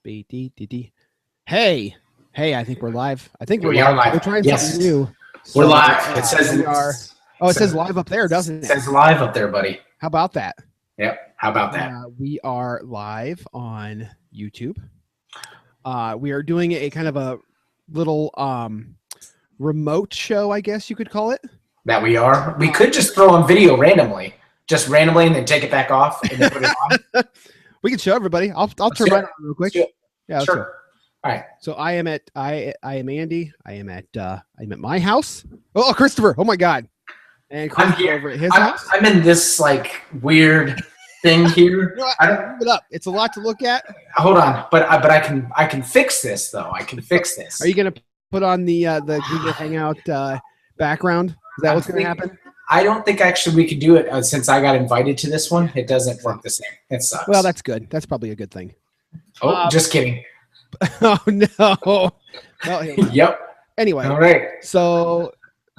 B-D-D-D. Hey, I think we're live. I think we are live. We're trying something new. We're live. It says we are. Oh, it says live up there, doesn't it? It says live up there, buddy. How about that? Yep. How about that? We are live on YouTube. We are doing a kind of a little remote show, I guess you could call it. That we are. We could just throw on video randomly, and then take it back off and then put it on. We can show everybody. I'll turn mine on real quick. Yeah, sure. All right. So I am Andy. I'm at my house. Oh, Christopher. Oh my God. And Christopher over at his house. I'm in this like weird thing here. Move it up. It's a lot to look at. Hold on, but I can fix this though. I can fix this. Are you gonna put on the Google Hangout background? Is that what's gonna happen? I don't think actually we could do it since I got invited to this one. It doesn't work the same. It sucks. Well, that's good. That's probably a good thing. Oh, just kidding. Oh no. Well, yep. Anyway. All right. So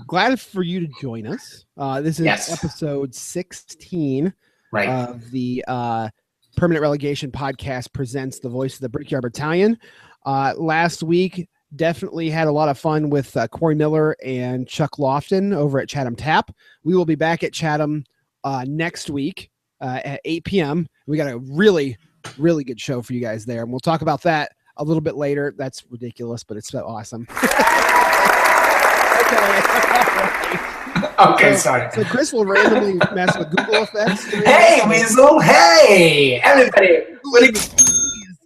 glad for you to join us. This is episode 16 of the Permanent Relegation Podcast presents The Voice of the Brickyard Battalion. Last week, definitely had a lot of fun with Corey Miller and Chuck Lofton over at Chatham Tap. We will be back at Chatham next week at 8 p.m. We got a really, really good show for you guys there, and we'll talk about that a little bit later. That's ridiculous, but it's so awesome. Okay, sorry. So Chris will randomly mess with Google effects. Hey, Weasel. Hey, everybody.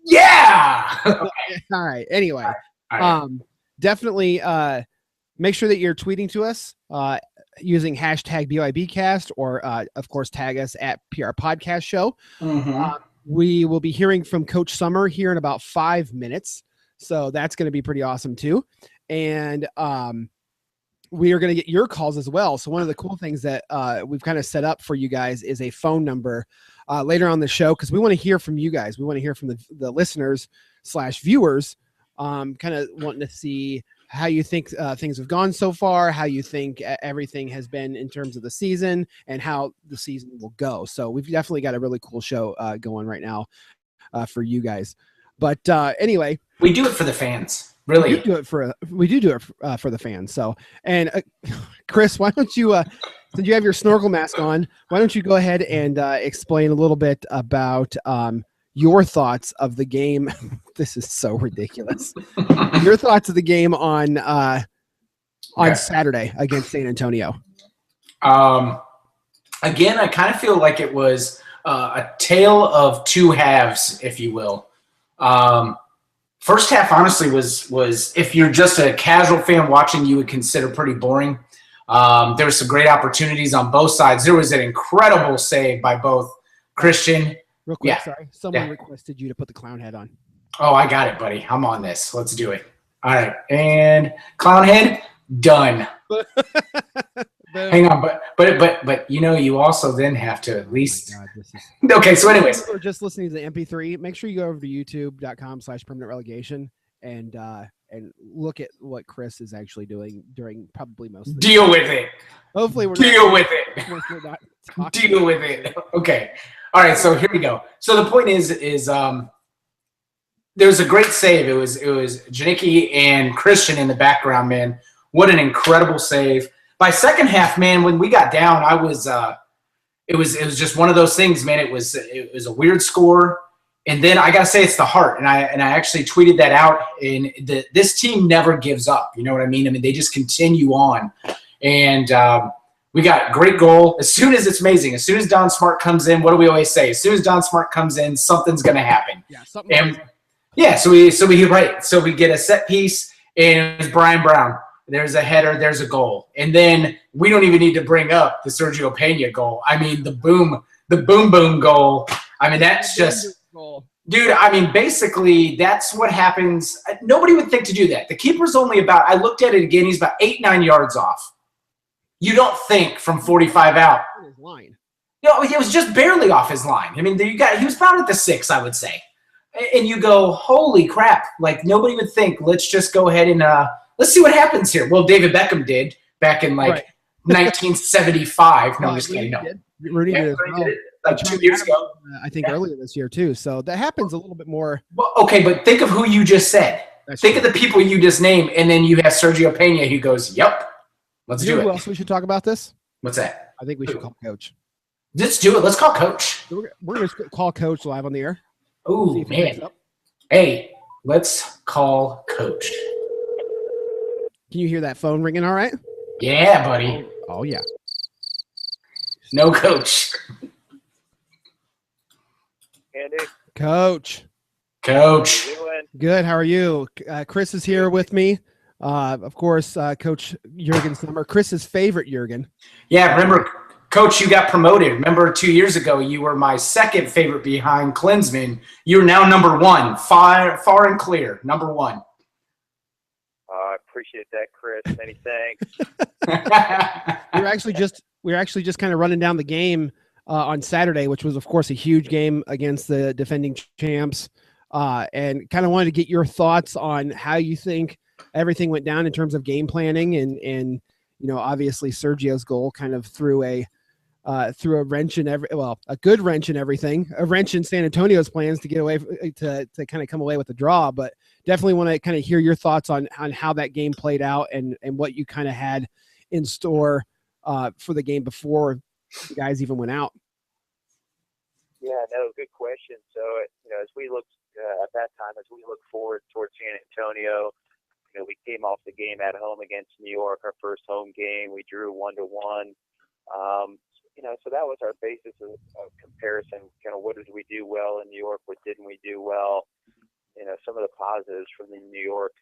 Yeah. Okay. All right. Anyway, all right. Definitely make sure that you're tweeting to us using hashtag BYBcast or, of course, tag us at PR Podcast Show. Mm-hmm. We will be hearing from Coach Sommer here in about 5 minutes. So that's going to be pretty awesome, too. And we are going to get your calls as well. So one of the cool things that we've kind of set up for you guys is a phone number later on the show, because we want to hear from you guys. We want to hear from the listeners / viewers, kind of wanting to see how you think things have gone so far, how you think everything has been in terms of the season, and how the season will go. So we've definitely got a really cool show going right now for you guys. But anyway, we do it for the fans. Really, we do it for the fans. So, and Chris, why don't you, since you have your snorkel mask on, why don't you go ahead and explain a little bit about your thoughts of the game? This is so ridiculous. Your thoughts of the game on Saturday against San Antonio. Again, I kind of feel like it was a tale of two halves, if you will. First half, honestly, was if you're just a casual fan watching, you would consider pretty boring. There were some great opportunities on both sides. There was an incredible save by both Christian. Real quick, sorry. Someone requested you to put the clown head on. Oh, I got it, buddy. I'm on this. Let's do it. All right. And clown head, done. Hang on, but you also then have to at least. Oh my God, okay, so anyways, if you're just listening to the MP3, make sure you go over to youtube.com/permanent relegation and look at what Chris is actually doing during probably most of the deal with it. Hopefully we're deal with it. Deal with it. Okay. All right, so here we go. So the point is there was a great save. It was Janicki and Christian in the background, man. What an incredible save. By second half, man, when we got down, I was it was just one of those things, man. It was a weird score. And then I gotta say it's the heart. And I actually tweeted that out. And this team never gives up. You know what I mean? I mean, they just continue on. And we got a great goal. As soon as it's amazing. As soon as Don Smart comes in, what do we always say? As soon as Don Smart comes in, something's gonna happen. Yeah, something. So we get a set piece, and it's Brian Brown. There's a header, there's a goal. And then we don't even need to bring up the Sergio Pena goal. I mean, the boom goal. I mean, that's just – dude, I mean, basically that's what happens. Nobody would think to do that. The keeper's only about – I looked at it again. He's about 8-9 yards off. You don't think from 45 out. His line. It was just barely off his line. I mean, he was about at the 6, I would say. And you go, holy crap. Like, nobody would think, let's just go ahead and let's see what happens here. Well, David Beckham did back in 1975. No, I'm just kidding. No. Rudy did. like 2 years ago. I think earlier this year too. So that happens a little bit more. Well, okay, but think of who you just said. Think of the people you just named, and then you have Sergio Pena who goes, "Yep, let's do it." Who else we should talk about this? What's that? I think we should call Coach. Let's do it. Let's call Coach. So we're going to call Coach live on the air. Oh, man. Hey, let's call Coach. Can you hear that phone ringing all right? Yeah, buddy. Oh yeah. No Coach. Andy. Coach. Coach. Good. How are you? Chris is here with me. Of course, Coach Juergen Sommer. Chris's favorite Juergen. Yeah, remember, Coach, you got promoted. Remember 2 years ago, you were my second favorite behind Klinsmann. You're now number one, far and clear, number one. I appreciate that, Chris. Many thanks. we were actually just kind of running down the game on Saturday, which was, of course, a huge game against the defending champs, and kind of wanted to get your thoughts on how you think everything went down in terms of game planning, and obviously Sergio's goal kind of threw a wrench in a good wrench in everything, a wrench in San Antonio's plans to get away to kind of come away with a draw, but definitely want to kind of hear your thoughts on how that game played out and what you kind of had in store for the game before the guys even went out. Yeah, no, good question. So, as we look at that time, as we look forward towards San Antonio, we came off the game at home against New York, our first home game. We drew 1-1. So that was our basis of comparison. Kind of what did we do well in New York? What didn't we do well? Some of the positives from the New York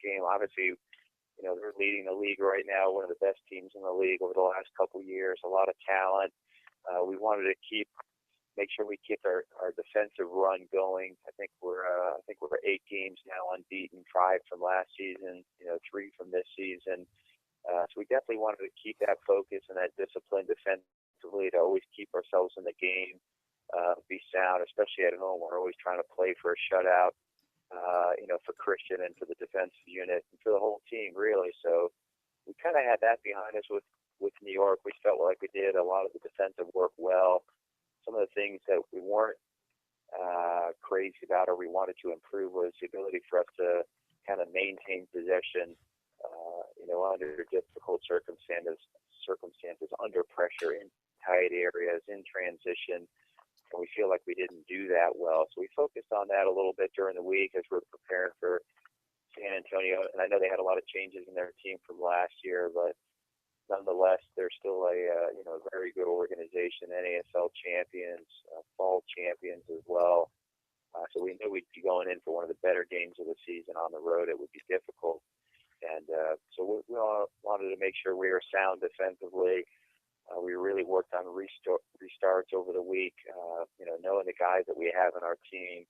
game. Obviously, they're leading the league right now. One of the best teams in the league over the last couple of years. A lot of talent. We wanted to make sure we keep our defensive run going. I think we're 8 games now unbeaten, 5 from last season, 3 from this season. So we definitely wanted to keep that focus and that discipline defensively to always keep ourselves in the game, be sound, especially at home. We're always trying to play for a shutout, for Christian and for the defensive unit and for the whole team, really. So we kind of had that behind us with New York. We felt like we did a lot of the defensive work well. Some of the things that we weren't crazy about or we wanted to improve was the ability for us to kind of maintain possession, under difficult circumstances, under pressure, in tight areas, in transition. And we feel like we didn't do that well. So we focused on that a little bit during the week as we're preparing for San Antonio. And I know they had a lot of changes in their team from last year, but nonetheless, they're still a very good organization, NASL champions, fall champions as well. So we knew we'd be going in for one of the better games of the season on the road. It would be difficult. And so we wanted to make sure we were sound defensively. We really worked on restarts over the week, knowing the guys that we have in our team,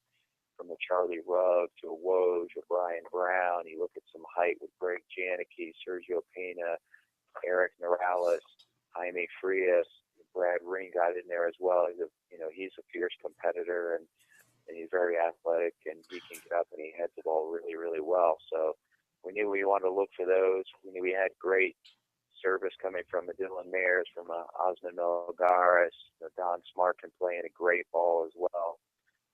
from a Charlie Rugg to a Woj, a Brian Brown. You look at some height with Greg Janicki, Sergio Pena, Eric Morales, Jaime Frias, Brad Ring got in there as well. He's a fierce competitor and he's very athletic and he can get up and he heads the ball really, really well. So we knew we wanted to look for those. We knew we had great service coming from Dylan Mayers, from Osman Melgaris. Don Smarkin playing a great ball as well.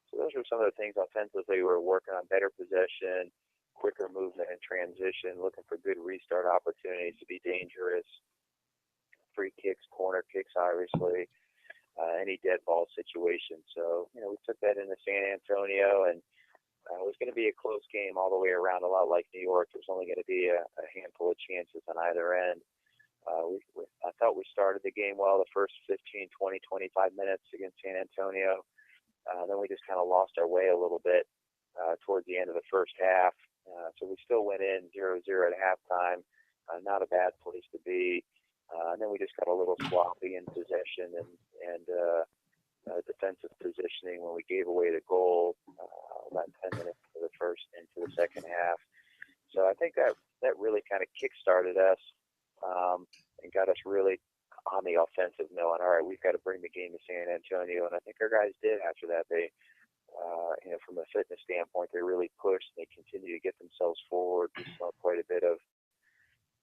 So those were some of the things offensively. We were working on better possession, quicker movement and transition, looking for good restart opportunities to be dangerous. Free kicks, corner kicks, obviously, any dead ball situation. So, we took that into San Antonio, and it was going to be a close game all the way around, a lot like New York. There's only going to be a handful of chances on either end. I thought we started the game well the first 15, 20, 25 minutes against San Antonio. Then we just kind of lost our way a little bit towards the end of the first half. So we still went in 0-0 at halftime. Not a bad place to be. And then we just got a little sloppy in possession and defensive positioning when we gave away the goal about 10 minutes into the second half. So I think that really kind of kick-started us and got us really on the offensive, knowing, all right, we've got to bring the game to San Antonio. And I think our guys did after that. They, from a fitness standpoint, they really pushed. They continue to get themselves forward. We saw quite a bit of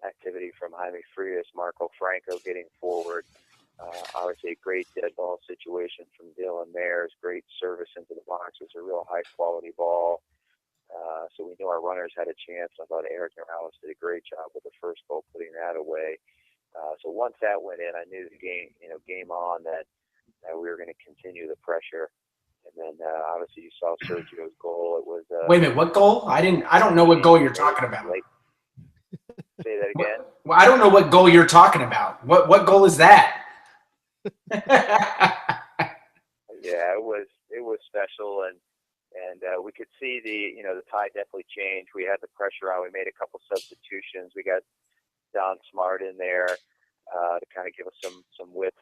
activity from Jaime Frias, Marco Franco getting forward. Obviously, a great dead ball situation from Dylan Mayers. Great service into the box. It was a real high-quality ball. So we knew our runners had a chance. I thought Eric Morales did a great job with the first goal, putting that away. So once that went in, I knew the game on, that we were going to continue the pressure. And then obviously you saw Sergio's goal. It was wait a minute, what goal? I don't know what goal you're talking about. Say that again. Well, I don't know what goal you're talking about. What goal is that? Yeah, it was special, and we could see the tide definitely changed. We had the pressure on. We made a couple substitutions. We got Don Smart in there to kind of give us some width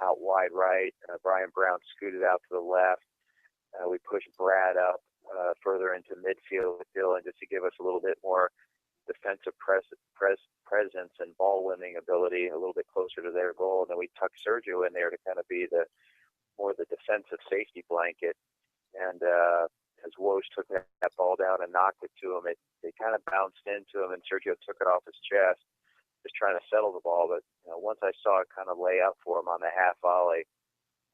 out wide right. Brian Brown scooted out to the left. We pushed Brad up further into midfield with Dylan just to give us a little bit more defensive presence and ball winning ability, a little bit closer to their goal. And then we tucked Sergio in there to kind of be the defensive safety blanket. And as Woj took that ball down and knocked it to him, it kind of bounced into him, and Sergio took it off his chest, just trying to settle the ball. But once I saw it kind of lay up for him on the half volley,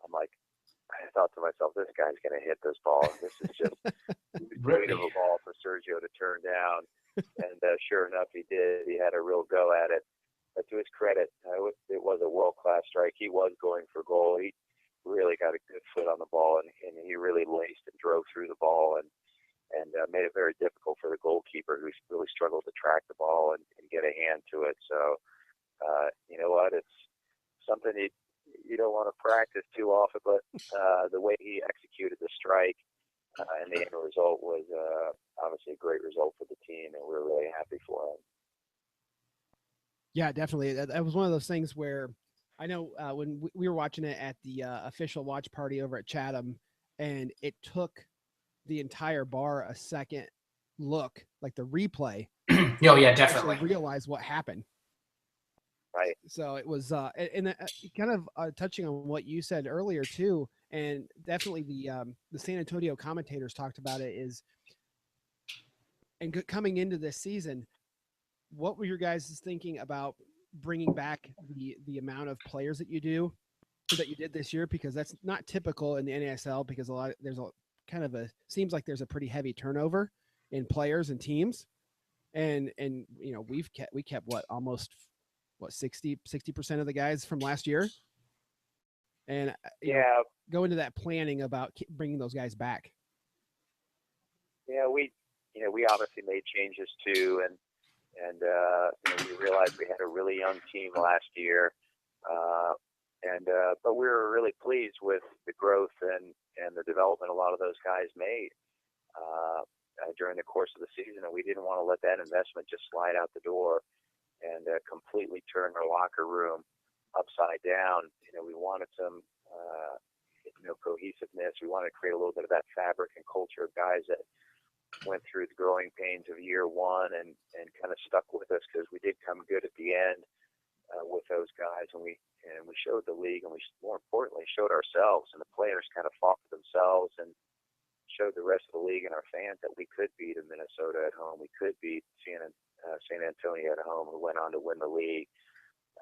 I thought to myself, this guy's going to hit this ball. This is just too sweet of a ball for Sergio to turn down. And sure enough, he did. He had a real go at it. But to his credit, it was a world-class strike. He was going for goal. He really got a good foot on the ball, and he really laced and drove through the ball and made it very difficult for the goalkeeper, who really struggled to track the ball and get a hand to it. So, you know what? It's something you don't want to practice too often, but the way he executed the strike and the end result was obviously a great result for the team, and we're really happy for him. Yeah, definitely. That was one of those things where I know when we were watching it at the official watch party over at Chatham, and it took the entire bar a second look, like the replay. Oh yeah, definitely. Realize what happened. Right. So it was, and kind of touching on what you said earlier too, and definitely the San Antonio commentators talked about it and coming into this season, what were your guys thinking about bringing back the amount of players that you did this year? Because that's not typical in the NASL, because seems like there's a pretty heavy turnover in players and teams. And we kept almost 60% of the guys from last year. And go into that planning about bringing those guys back. Yeah, we obviously made changes too, and we realized we had a really young team last year, but we were really pleased with the growth and the development a lot of those guys made during the course of the season, and we didn't want to let that investment just slide out the door and completely turn our locker room upside down. We wanted some cohesiveness. We wanted to create a little bit of that fabric and culture of guys that went through the growing pains of year one and kind of stuck with us, because we did come good at the end with those guys, and we showed the league, and we more importantly showed ourselves, and the players kind of fought for themselves and showed the rest of the league and our fans that we could beat Minnesota at home. We could beat San Antonio at home, who went on to win the league.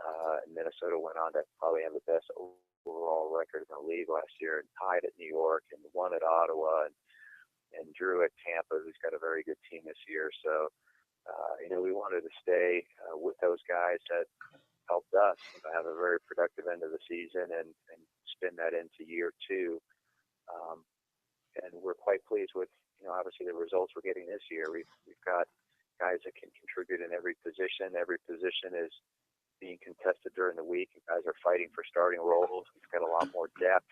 And Minnesota went on to probably have the best overall record in the league last year, and tied at New York and won at Ottawa, and drew at Tampa, who's got a very good team this year. So, we wanted to stay with those guys that helped us have a very productive end of the season and spin that into year two. And we're quite pleased with, obviously the results we're getting this year. We've got guys that can contribute in every position. Every position is being contested during the week. Guys are fighting for starting roles. We've got a lot more depth.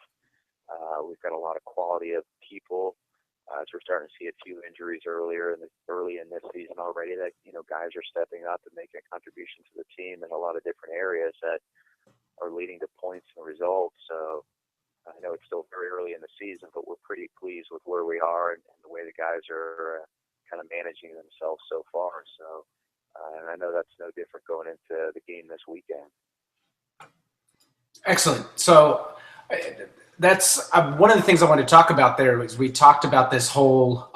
We've got a lot of quality of people. So we're starting to see a few injuries early in this season already that, guys are stepping up and making a contribution to the team in a lot of different areas that are leading to points and results. So I know it's still very early in the season, but we're pretty pleased with where we are and the way the guys are kind of managing themselves so far. So, and I know that's no different going into the game this weekend. Excellent. So that's one of the things I wanted to talk about there was we talked about this whole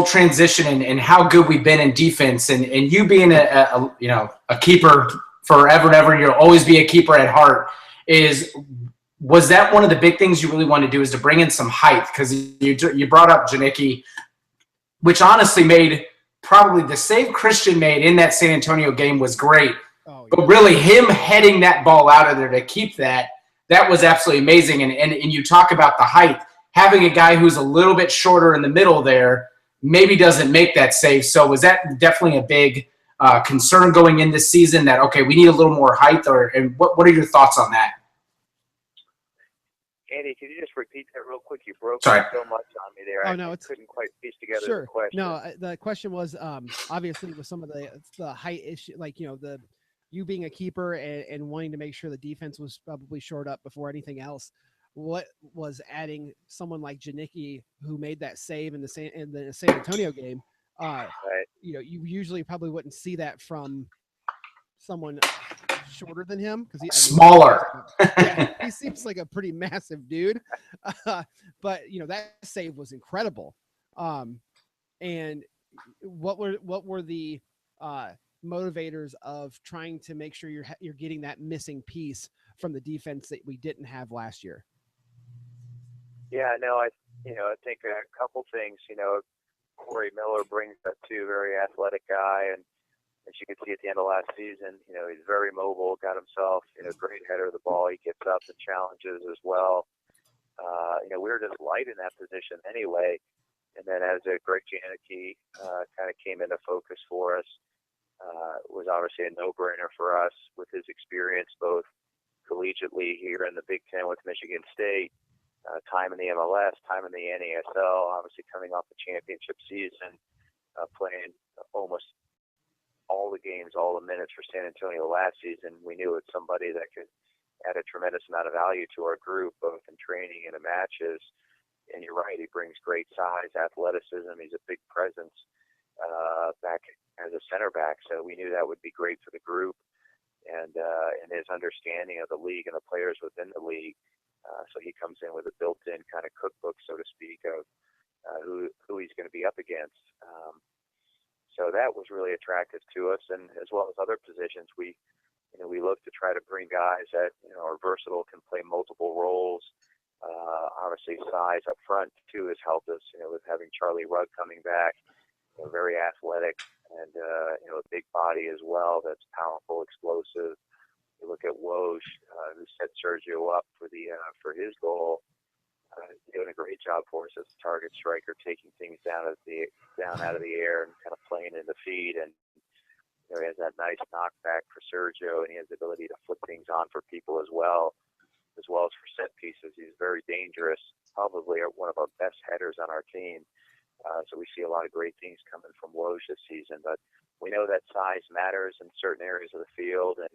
transition and how good we've been in defense, and you being a keeper forever and ever. You'll always be a keeper at heart. Was that one of the big things you really wanted to do, is to bring in some height? Because you brought up Janicki, which honestly made probably the save Christian made in that San Antonio game was great. Oh, yeah. But really him heading that ball out of there to keep that was absolutely amazing. And you talk about the height. Having a guy who's a little bit shorter in the middle there maybe doesn't make that save. So was that definitely a big concern going in this season, that, okay, we need a little more height? And what are your thoughts on that? Andy, could you just repeat that real quick? You broke Sorry. so much on me there. I couldn't quite piece together the question. No, the question was obviously with some of the height issue, like, you being a keeper and wanting to make sure the defense was probably shored up before anything else. What was adding someone like Janicki, who made that save in the San Antonio game? Right. You usually probably wouldn't see that from someone shorter than him, because he's smaller. He seems like a pretty massive dude. But that save was incredible. And what were the motivators of trying to make sure you're getting that missing piece from the defense that we didn't have last year? Yeah, no, I think a couple things. Corey Miller brings that too, very athletic guy, and as you can see at the end of last season, he's very mobile, got himself, great header of the ball. He gets up and challenges as well. We were just light in that position anyway. And then as Greg Janicki kind of came into focus for us, was obviously a no-brainer for us with his experience both collegiately here in the Big Ten with Michigan State, time in the MLS, time in the NASL, obviously coming off the championship season, playing almost all the games, all the minutes for San Antonio last season. We knew it's somebody that could add a tremendous amount of value to our group, both in training and in matches. And you're right, he brings great size, athleticism. He's a big presence back as a center back. So we knew that would be great for the group, and his understanding of the league and the players within the league. So he comes in with a built-in kind of cookbook, so to speak, of who he's going to be up against. So that was really attractive to us, and as well as other positions, we look to try to bring guys that are versatile, can play multiple roles. Obviously, size up front too has helped us. With having Charlie Rugg coming back, very athletic, and a big body as well. That's powerful, explosive. You look at Woj, who set Sergio up for his goal. Doing a great job for us as a target striker, taking things down out of the air and kind of playing in the feed. And he has that nice knockback for Sergio, and he has the ability to flip things on for people as well as for set pieces. He's very dangerous, probably one of our best headers on our team. So we see a lot of great things coming from Woj this season. But we know that size matters in certain areas of the field, and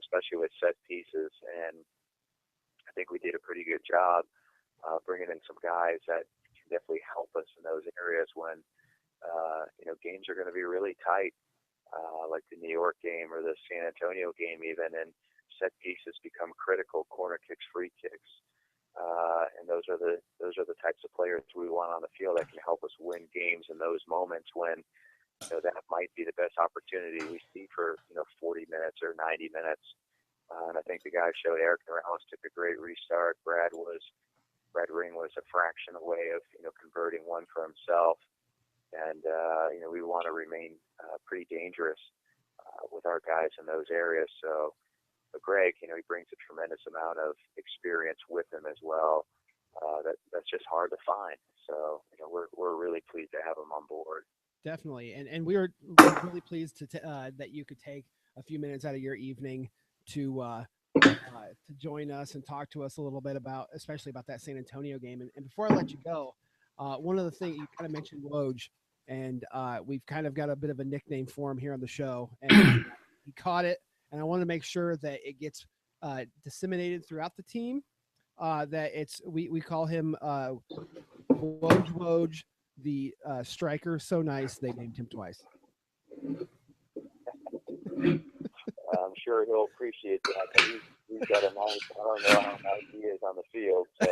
especially with set pieces. And I think we did a pretty good job bringing in some guys that can definitely help us in those areas when games are going to be really tight, like the New York game or the San Antonio game even, and set pieces become critical, corner kicks, free kicks, and those are the types of players we want on the field that can help us win games in those moments when that might be the best opportunity we see for 40 minutes or 90 minutes. And I think the guys showed. Eric Morales took a great restart. Brad Ring was a fraction away of converting one for himself, and we want to remain pretty dangerous with our guys in those areas. So, but Greg, he brings a tremendous amount of experience with him as well. That's just hard to find. So we're really pleased to have him on board. Definitely, and we're really pleased that you could take a few minutes out of your evening to join us and talk to us a little bit especially about that San Antonio game. And before I let you go, one of the things you kind of mentioned Woj, and we've kind of got a bit of a nickname for him here on the show, and he caught it, and I want to make sure that it gets disseminated throughout the team. That we call him Woj, the striker. So nice they named him twice. I'm sure he'll appreciate that. He's got a nice, I don't know how nice he is on the field. So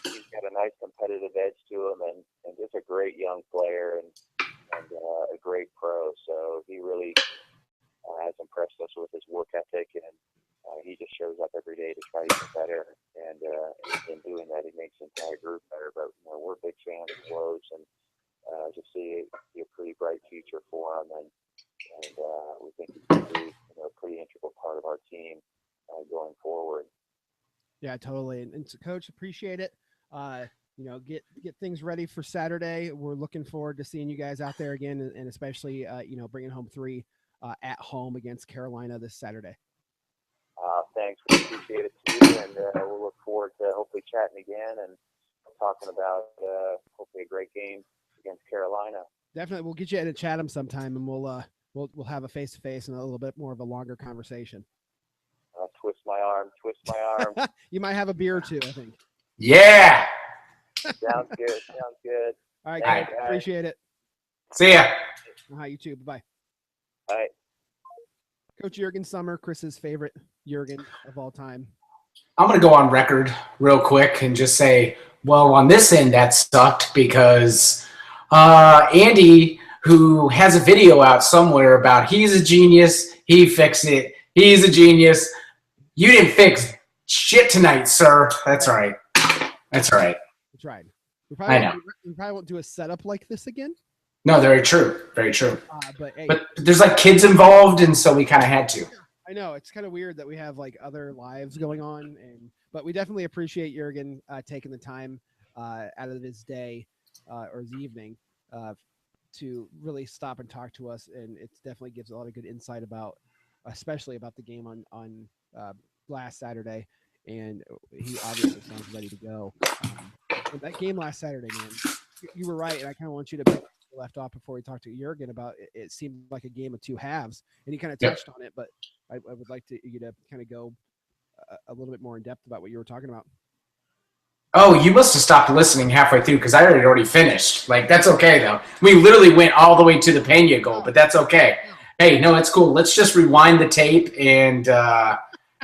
he's got a nice competitive edge to him, and just a great young player and a great pro. So he really has impressed us with and we think he's going to be a pretty integral part of our team going forward. Yeah, totally. And so, Coach, appreciate it. Get things ready for Saturday. We're looking forward to seeing you guys out there again, and especially bringing home 3 at home against Carolina this Saturday. Thanks. We appreciate it too, and we'll look forward to hopefully chatting again and talking about hopefully a great game against Carolina. Definitely, we'll get you in a Chatham sometime, and we'll have a face-to-face and a little bit more of a longer conversation. Twist my arm. You might have a beer or two, I think. Yeah. Sounds good. All right, guys. Appreciate it. See ya. Hi, you too. Bye-bye. Bye. Coach Juergen Sommer, Chris's favorite Juergen of all time. I'm going to go on record real quick and just say, well, on this end, that sucked because Andy, who has a video out somewhere about he's a genius, he fixed it, he's a genius. You didn't fix shit tonight, sir. That's all right. That's all right. That's right. We probably won't do a setup like this again. No, very true. Very true. But there's like kids involved, and so we kind of had to. I know it's kind of weird that we have like other lives going on, but we definitely appreciate Juergen taking the time out of his day or his evening to really stop and talk to us, and it definitely gives a lot of good insight especially about the game on last Saturday, and he obviously sounds ready to go. That game last Saturday, man, you were right, and I kind of want you to pick left off before we talked to Juergen about it seemed like a game of 2 halves, and he kind of touched on it, but I would like you to kind of go a little bit more in depth about what you were talking about. Oh, you must have stopped listening halfway through because I already finished. Like, that's okay, though. We literally went all the way to the Pena goal, but that's okay. Hey, no, it's cool. Let's just rewind the tape, and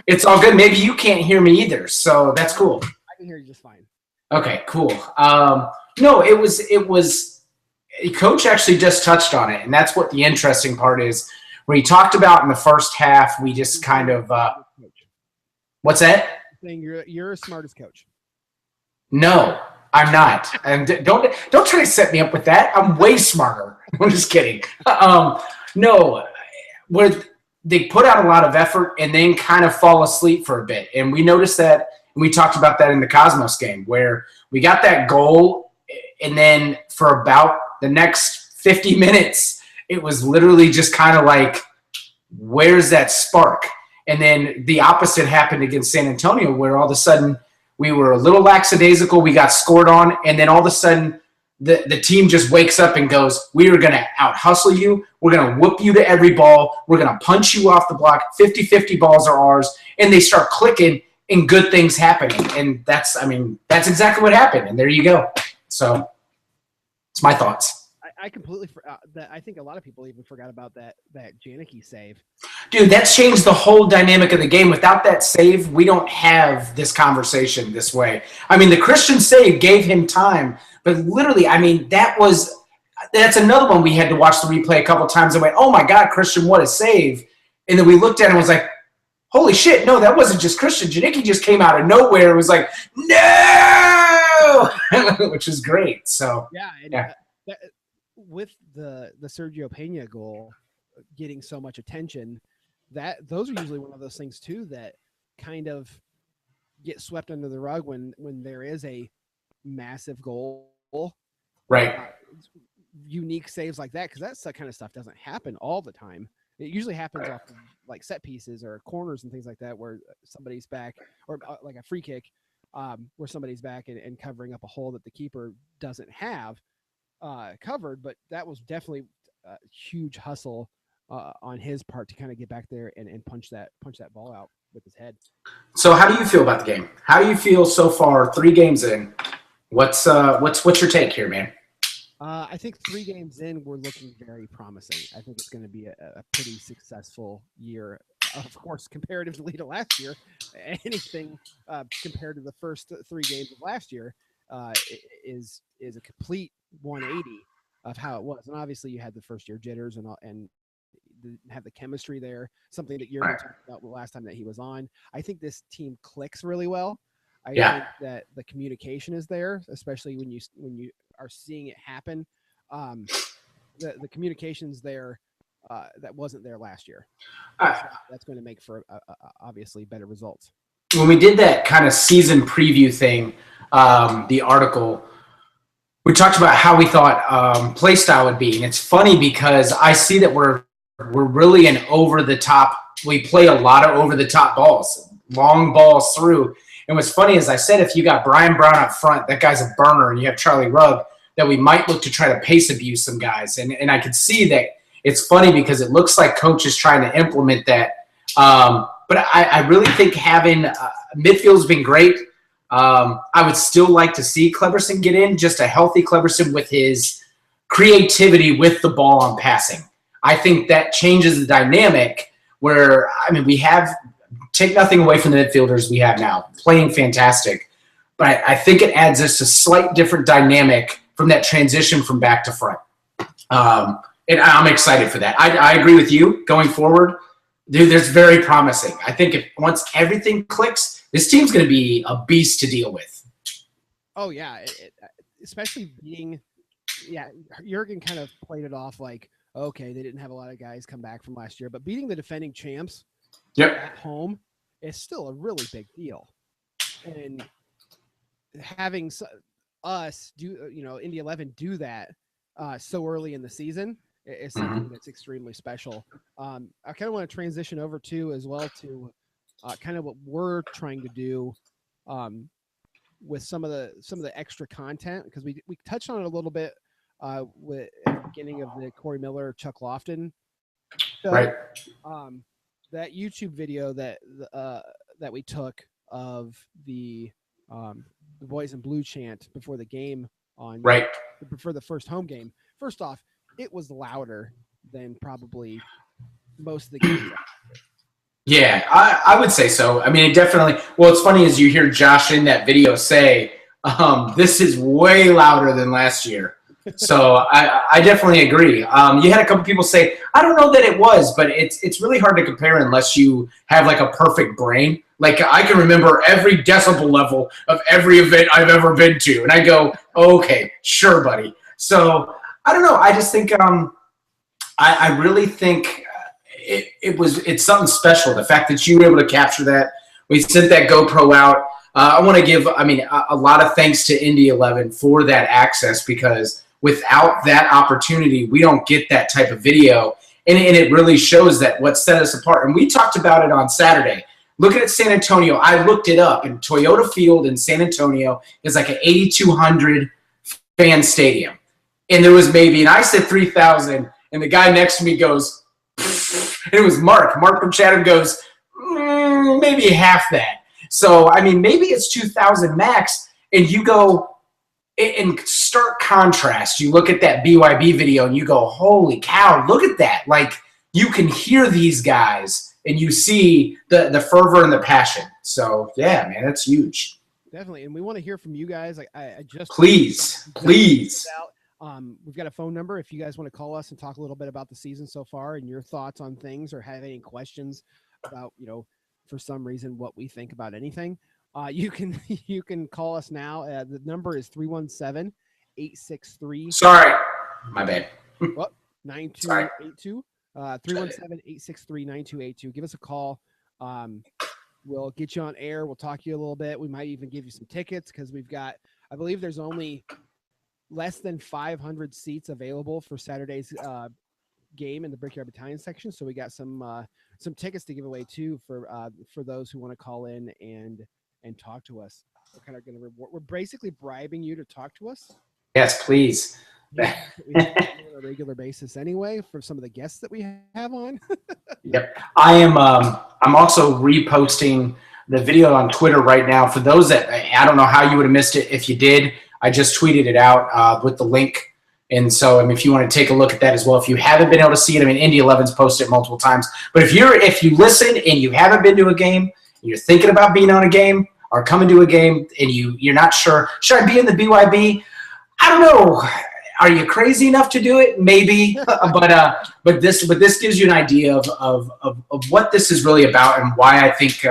it's all good. Maybe you can't hear me either, so that's cool. I can hear you just fine. Okay, cool. No, it was Coach actually just touched on it, and that's what the interesting part is. Where he talked about in the first half, we just kind of what's that? Saying you're as smart as Coach. No, I'm not. And don't try to set me up with that. I'm way smarter. I'm just kidding. No, where they put out a lot of effort and then kind of fall asleep for a bit, and we noticed that. And we talked about that in the Cosmos game where we got that goal, and then for about the next 50 minutes, it was literally just kind of like, where's that spark? And then the opposite happened against San Antonio, where all of a sudden we were a little lackadaisical, we got scored on, and then all of a sudden the team just wakes up and goes, we are going to out-hustle you, we're going to whoop you to every ball, we're going to punch you off the block, 50-50 balls are ours, and they start clicking, and good things happening. And that's exactly what happened. And there you go. So it's my thoughts. I completely forgot that. I think a lot of people even forgot about that Janicki save. Dude, that's changed the whole dynamic of the game. Without that save, we don't have this conversation this way. I mean, the Christian save gave him time, but literally, I mean, that's another one we had to watch the replay a couple times and went, oh my God, Christian, what a save. And then we looked at it and was like, holy shit, no, that wasn't just Christian. Janicki just came out of nowhere. It was like, no, which is great. So, yeah. With the Sergio Pena goal getting so much attention, those are usually one of those things too that kind of get swept under the rug when there is a massive goal. Right. Unique saves like that, because that kind of stuff doesn't happen all the time. It usually happens off of like set pieces or corners and things like that, where somebody's back, or like a free kick, where somebody's back and covering up a hole that the keeper doesn't have covered. But that was definitely a huge hustle on his part to kind of get back there and punch that ball out with his head. So how do you feel about the game? How do you feel so far? 3 games in. What's your take here, man? I think 3 games in, we're looking very promising. I think it's going to be a pretty successful year. Of course, comparatively to last year, anything compared to the first 3 games of last year is a complete 180 of how it was. And obviously, you had the first year jitters and have the chemistry there. Something that Juergen talked about the last time that he was on. I think this team clicks really well. I think that the communication is there, especially when you are seeing it happen. The communication's there that wasn't there last year. That's going to make for obviously better results. When we did that kind of season preview thing, the article, we talked about how we thought play style would be. And it's funny because I see that we're really an over-the-top. We play a lot of over-the-top balls, long balls through. And what's funny is I said if you got Brian Brown up front, that guy's a burner, and you have Charlie Rugg, that we might look to try to pace abuse some guys. And I could see that it's funny because it looks like Coach is trying to implement that. But I really think having midfield's been great. I would still like to see Cleberson get in, just a healthy Cleberson with his creativity with the ball on passing. I think that changes the dynamic where, I mean, we have – take nothing away from the midfielders we have now, playing fantastic. But I think it adds us a slight different dynamic from that transition from back to front. And I'm excited for that. I agree with you going forward. Dude, there's very promising. I think if once everything clicks, this team's going to be a beast to deal with. Oh, yeah. Especially being – yeah, Juergen kind of played it off like, okay, they didn't have a lot of guys come back from last year. But beating the defending champs at home is still a really big deal. And having us do, Indy 11 do that so early in the season is something that's extremely special. I kind of want to transition over as well to kind of what we're trying to do with some of the extra content, because we touched on it a little bit with at the beginning of the Corey Miller, Chuck Lofton show. Right. That YouTube video that we took of the Boys in Blue chant before the game before the first home game. First off, it was louder than probably most of the games. Yeah, I would say so. I mean, it definitely – well, it's funny as you hear Josh in that video say, this is way louder than last year. So I definitely agree. You had a couple people say, I don't know that it was, but it's really hard to compare unless you have like a perfect brain. Like I can remember every decibel level of every event I've ever been to. And I go, okay, sure, buddy. So I don't know. I just think I really think it's something special. The fact that you were able to capture that. We sent that GoPro out. I want to give, a lot of thanks to Indy 11 for that access, because without that opportunity, we don't get that type of video. And it really shows that what set us apart. And we talked about it on Saturday. Looking at San Antonio, I looked it up, and Toyota Field in San Antonio is like an 8,200 fan stadium. And there was maybe, and I said 3,000, and the guy next to me goes, and it was Mark. Mark from Chatham goes, maybe half that. So, maybe it's 2,000 max, and you go, in stark contrast, you look at that BYB video and you go, holy cow, look at that. Like, you can hear these guys and you see the fervor and the passion. So, yeah, man, that's huge. Definitely. And we want to hear from you guys. I just please. We've got a phone number if you guys want to call us and talk a little bit about the season so far and your thoughts on things, or have any questions about, for some reason, what we think about anything. You can call us now. The number is 317-863. Sorry, my bad. 9282. 317-863-9282. Give us a call. We'll get you on air. We'll talk to you a little bit. We might even give you some tickets, because we've got, I believe there's only less than 500 seats available for Saturday's game in the Brickyard Battalion section. So we got some tickets to give away too for those who want to call in and talk to us. We're kind of going to reward. We're basically bribing you to talk to us. Yes, please. We do it on a regular basis anyway for some of the guests that we have on. Yep. I'm also reposting the video on Twitter right now. For those that, I don't know how you would have missed it. If you did, I just tweeted it out with the link. And so, if you want to take a look at that as well, if you haven't been able to see it, Indy 11's posted it multiple times. But if you listen and you haven't been to a game, you're thinking about being on a game or coming to a game, and you're not sure, should I be in the BYB? I don't know. Are you crazy enough to do it? Maybe, but this gives you an idea of what this is really about, and why I think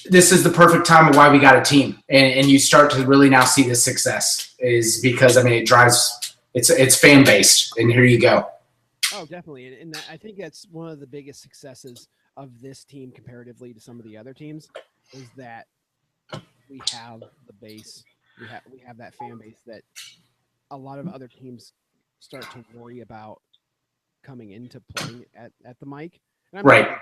this is the perfect time of why we got a team, and you start to really now see the success is because it drives. It's fan based, and here you go. Oh, definitely. And I think that's one of the biggest successes of this team comparatively to some of the other teams is that we have the base. We have that fan base that a lot of other teams start to worry about coming into playing at the mic. And I'm Right. not,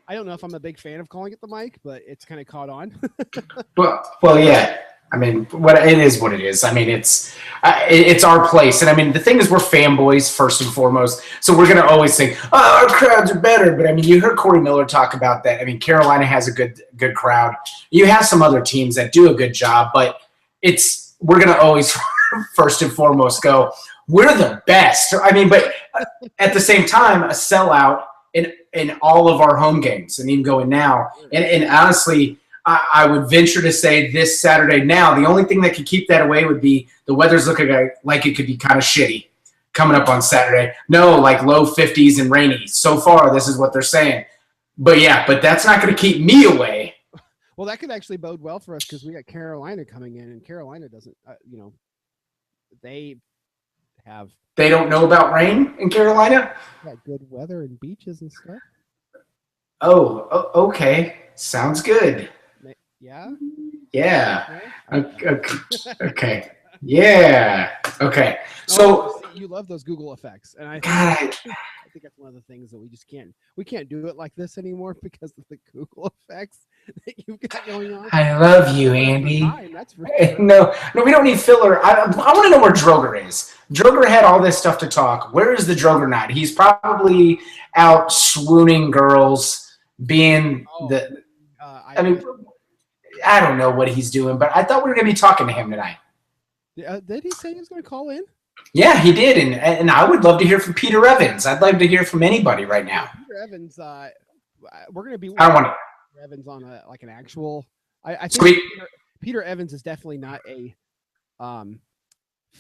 I don't know if I'm a big fan of calling it the mic, but it's kind of caught on. Well, yeah. I mean, what it is, what it is. I mean, it's our place, and I mean, the thing is, we're fanboys first and foremost, so we're gonna always think, "Oh, our crowds are better." But I mean, you heard Corey Miller talk about that. I mean, Carolina has a good crowd. You have some other teams that do a good job, but we're gonna always first and foremost go, "We're the best." I mean, but at the same time, a sellout in all of our home games, and even going now, and honestly. I would venture to say this Saturday now, the only thing that could keep that away would be the weather's looking like it could be kind of shitty coming up on Saturday. No, like low 50s and rainy. So far, this is what they're saying. But yeah, but that's not going to keep me away. Well, that could actually bode well for us because we got Carolina coming in, and Carolina doesn't, they don't know about rain in Carolina? got good weather and beaches and stuff. Oh, okay. Sounds good. Yeah. Yeah. Okay. Yeah. Okay. So you love those Google effects, and I think that's one of the things that we can't do it like this anymore because of the Google effects that you've got going on. I love you, Andy. That's for sure. No, we don't need filler. I want to know where Droger is. Droger had all this stuff to talk. Where is the Droger not? He's probably out swooning girls, being I mean, I don't know what he's doing, but I thought we were going to be talking to him tonight. Did he say he was going to call in? Yeah, he did, and I would love to hear from Peter Evans. I'd love to hear from anybody right now. Peter Evans, we're going to be. I don't want Peter Evans on an actual. I think Sweet. Peter Evans is definitely not a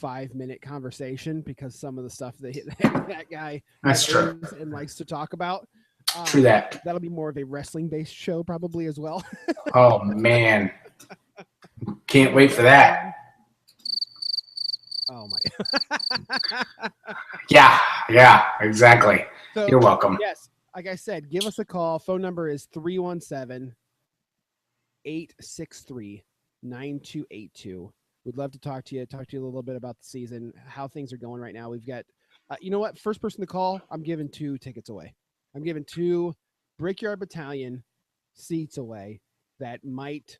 5-minute conversation because some of the stuff that guy That's true and likes to talk about. True that. That'll be more of a wrestling-based show probably as well. Oh, man. Can't wait for that. Oh, my. Yeah, exactly. So, you're welcome. Yes, like I said, give us a call. Phone number is 317-863-9282. We'd love to talk to you a little bit about the season, how things are going right now. We've got, you know what? First person to call, I'm giving 2 tickets away. I'm giving 2 Brickyard Battalion seats away that might,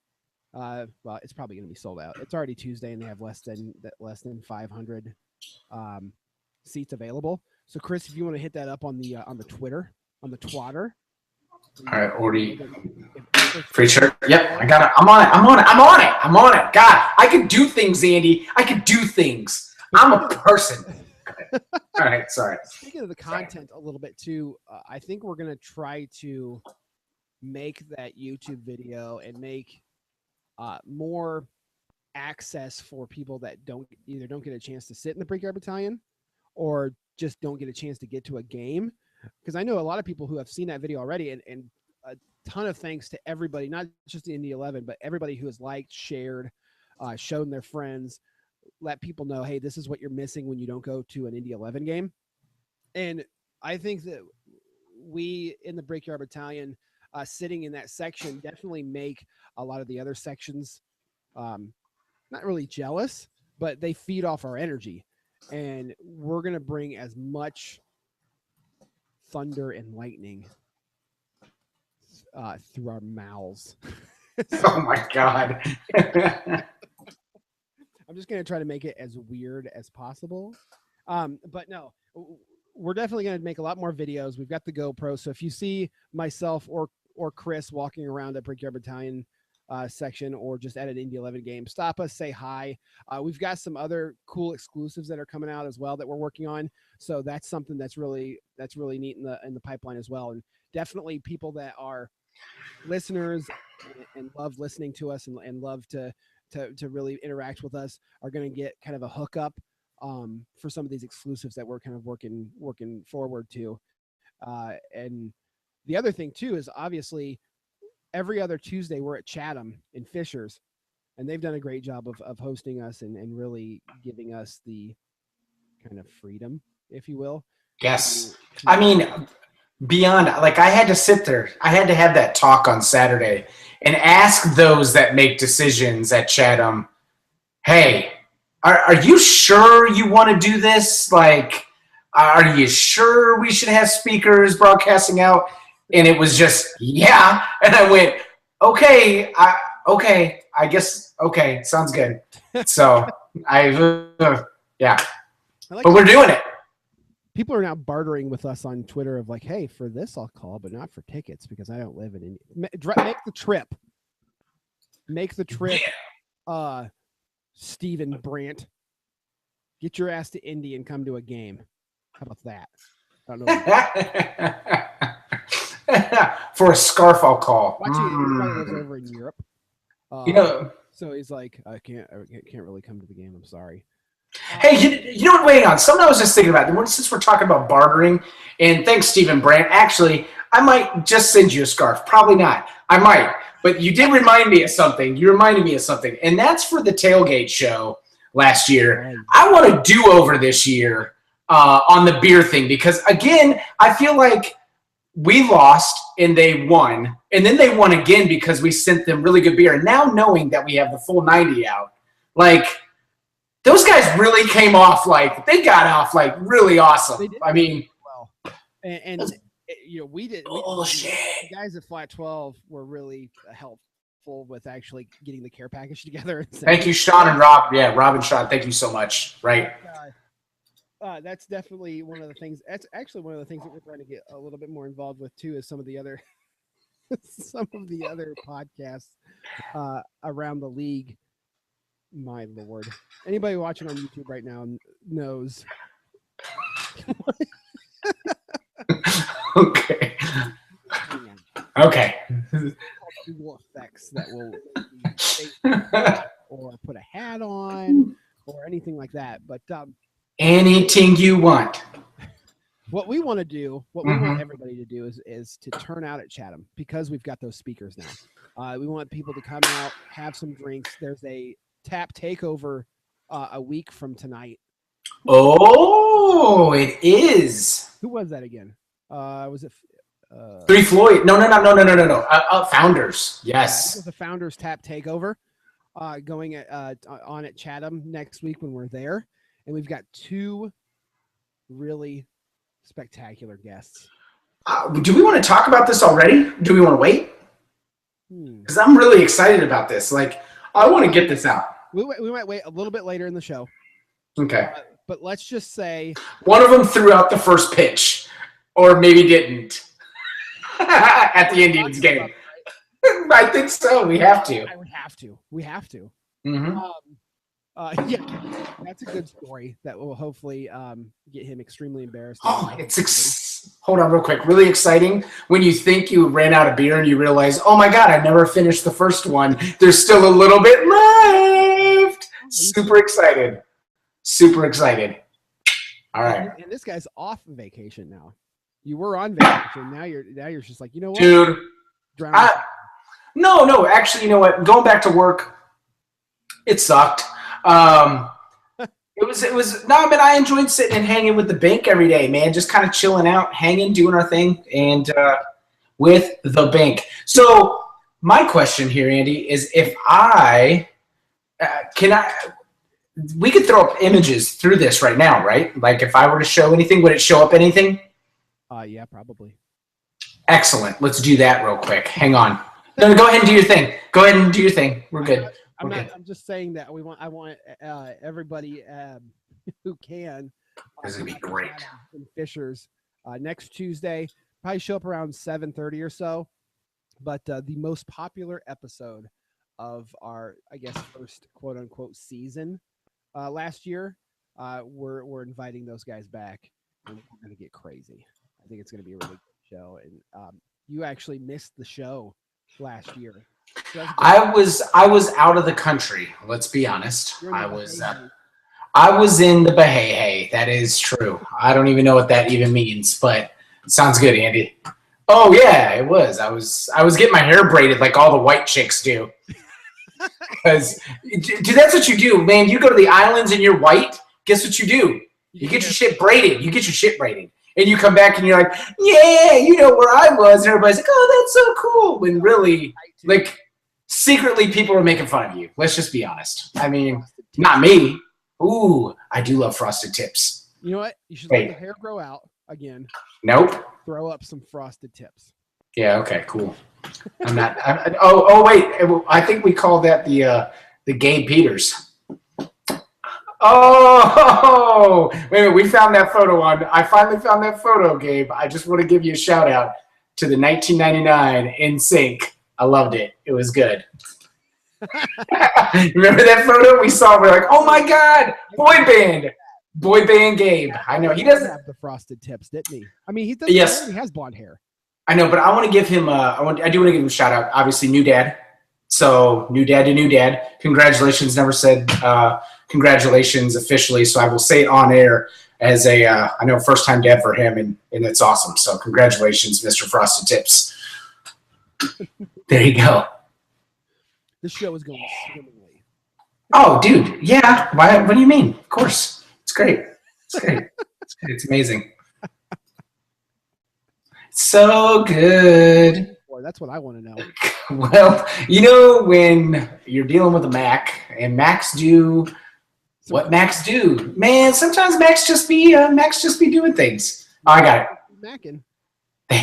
well, it's probably going to be sold out. It's already Tuesday and they have less than 500 seats available. So Chris, if you want to hit that up on the Twitter, on the Twatter. All right, already. Free shirt. Yep, I got it. I'm on it. God, I can do things, Andy. I can do things. I'm a person. All right, sorry. Speaking of the content a little bit too, I think we're going to try to make that YouTube video and make more access for people that either don't get a chance to sit in the Brickyard Battalion or just don't get a chance to get to a game. Because I know a lot of people who have seen that video already, and a ton of thanks to everybody, not just the Indy 11, but everybody who has liked, shared, shown their friends, let people know, hey, this is what you're missing when you don't go to an Indy 11 game. And I think that we in the Brickyard Battalion sitting in that section definitely make a lot of the other sections not really jealous, but they feed off our energy. And we're going to bring as much thunder and lightning through our mouths. Oh, my God. I'm just going to try to make it as weird as possible. But no, we're definitely going to make a lot more videos. We've got the GoPro. So if you see myself or Chris walking around at Brickyard Battalion section or just at an Indy 11 game, stop us, say hi. We've got some other cool exclusives that are coming out as well that we're working on. So that's something that's really neat in the pipeline as well. And definitely people that are listeners and love listening to us and love to really interact with us are going to get kind of a hookup for some of these exclusives that we're kind of working forward to. And the other thing too is obviously every other Tuesday we're at Chatham in Fishers, and they've done a great job of hosting us and really giving us the kind of freedom, if you will, Yes. I mean, beyond, like, I had to sit there. I had to have that talk on Saturday and ask those that make decisions at Chatham, hey, are you sure you want to do this? Like, are you sure we should have speakers broadcasting out? And it was just, yeah. And I went, okay, I guess, okay, sounds good. So yeah. But we're doing it. People are now bartering with us on Twitter of like, hey, for this I'll call, but not for tickets because I don't live in India. Make the trip. Make the trip, Stephen Brandt. Get your ass to Indy and come to a game. How about that? I don't know. For a scarf, I'll call. Watching lives over in Europe. So he's like, I can't really come to the game. I'm sorry. Hey, you know what? Wait on. Something I was just thinking about. Since we're talking about bartering, and thanks, Stephen Brandt. Actually, I might just send you a scarf. Probably not. I might. But you did remind me of something. You reminded me of something. And that's for the tailgate show last year. I want a do-over this year on the beer thing because, again, I feel like we lost and they won. And then they won again because we sent them really good beer. And now knowing that we have the full 90 out, like – those guys really came off they got off really awesome. I mean, well, and we did. Shit. The guys at Flat 12 were really helpful with actually getting the care package together. Thank you, Sean and Rob. Yeah, Rob and Sean. Thank you so much. Right. That's definitely one of the things. That's actually one of the things that we're trying to get a little bit more involved with too. Is some of the other podcasts around the league. My Lord. Anybody watching on YouTube right now knows. Okay. Okay. Google effects that will or put a hat on or anything like that. But anything you want. What we want to do, what we want everybody to do is to turn out at Chatham because we've got those speakers now. We want people to come out, have some drinks. There's a tap takeover a week from tonight. Oh, it is. Who was that again? Was it Three Floyd? No. Founders. Yes. This is the Founders tap takeover going on at Chatham next week when we're there, and we've got two really spectacular guests. Do we want to talk about this already? Do we want to wait? Because I'm really excited about this. I want to get this out. We might wait a little bit later in the show. Okay. But let's just say one of them threw out the first pitch, or maybe didn't at the Indians game. I think so. We have to. We have to. Mm-hmm. Yeah, that's a good story that will hopefully get him extremely embarrassed. Oh, hold on real quick. Really exciting when you think you ran out of beer and you realize, oh my God, I never finished the first one. There's still a little bit left. Super excited. All right. And this guy's off vacation now. You were on vacation. Now you're just like, you know what? Dude. No. Actually, you know what? Going back to work, it sucked. It was no, but I enjoyed sitting and hanging with the bank every day, man. Just kind of chilling out, hanging, doing our thing, and with the bank. So my question here, Andy, is if we could throw up images through this right now, right? Like if I were to show anything, would it show up anything? Yeah, probably. Excellent. Let's do that real quick. Hang on. No, go ahead and do your thing. We're good. I'm just saying that I want everybody who can. This is gonna be great. In Fishers next Tuesday, probably show up around 7:30 or so. But the most popular episode of our, I guess, first quote unquote season last year, we're inviting those guys back, and we're gonna get crazy. I think it's gonna be a really good show, and you actually missed the show last year. I was out of the country. Let's be honest. I was in the Baha'i. That is true. I don't even know what that even means, but it sounds good, Andy. Oh yeah, it was. I was getting my hair braided like all the white chicks do. Because, dude, that's what you do, man. You go to the islands and you're white. Guess what you do? You get your shit braided. and you come back and you're like, yeah, you know where I was, and everybody's like, oh, that's so cool. When really, like, secretly people are making fun of you. Let's just be honest. I mean, not me. Ooh, I do love frosted tips. You know what? You should let the hair grow out again. Nope. Throw up some frosted tips. Yeah. Okay. Cool. I'm not. Oh, wait. I think we call that the Gabe Peters. Oh, wait a minute. We found that photo I finally found that photo, Gabe. I just want to give you a shout out to the 1999 NSYNC. I loved it. It was good. Remember that photo we saw? We're like, oh my God, boy band Gabe. I know he doesn't have the frosted tips, didn't he? I mean, he doesn't. Yes, he has blonde hair. I know, but I want to give him. I do want to give him a shout out. Obviously, new dad. So new dad to new dad. Congratulations. Never said congratulations officially, so I will say it on air as a I know first time dad for him, and it's awesome. So congratulations, Mr. Frosted Tips. There you go. This show is going swimmingly. Oh, dude. Yeah. Why? What do you mean? Of course. It's great. It's great. It's great. It's amazing. So good. Boy, that's what I want to know. Well, you know, when you're dealing with a Mac and Macs do what Macs do, man, sometimes Macs just be doing things. Oh, I got it. Mackin'.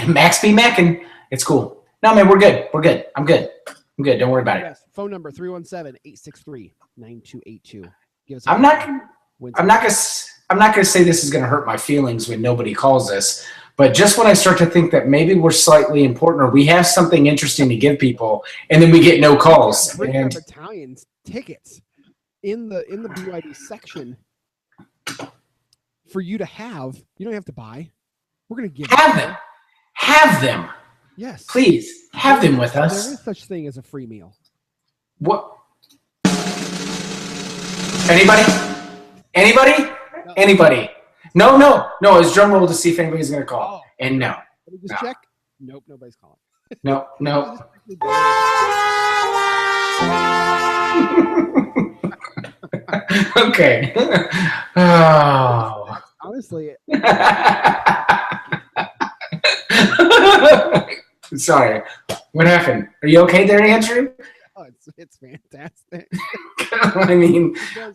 Macs be Mackin'. It's cool. No, man, we're good. We're good. I'm good. I'm good. Don't worry about it. Phone number 317-863-9282. I'm not gonna say this is gonna hurt my feelings when nobody calls us, but just when I start to think that maybe we're slightly important or we have something interesting to give people, and then we get no calls. And Battalion's tickets in the BYD section for you to have. You don't have to buy. We're gonna give them. Have them. Yes. Please have them with us. There is such thing as a free meal. What? Anybody? Anybody? No. Anybody? No. It was drum roll to see if anybody's going to call. Oh. And no. Let me just check. Nope, nobody's calling. No. Okay. Oh. Honestly. Sorry. What happened? Are you okay there, Andrew? Oh, it's fantastic. I mean, the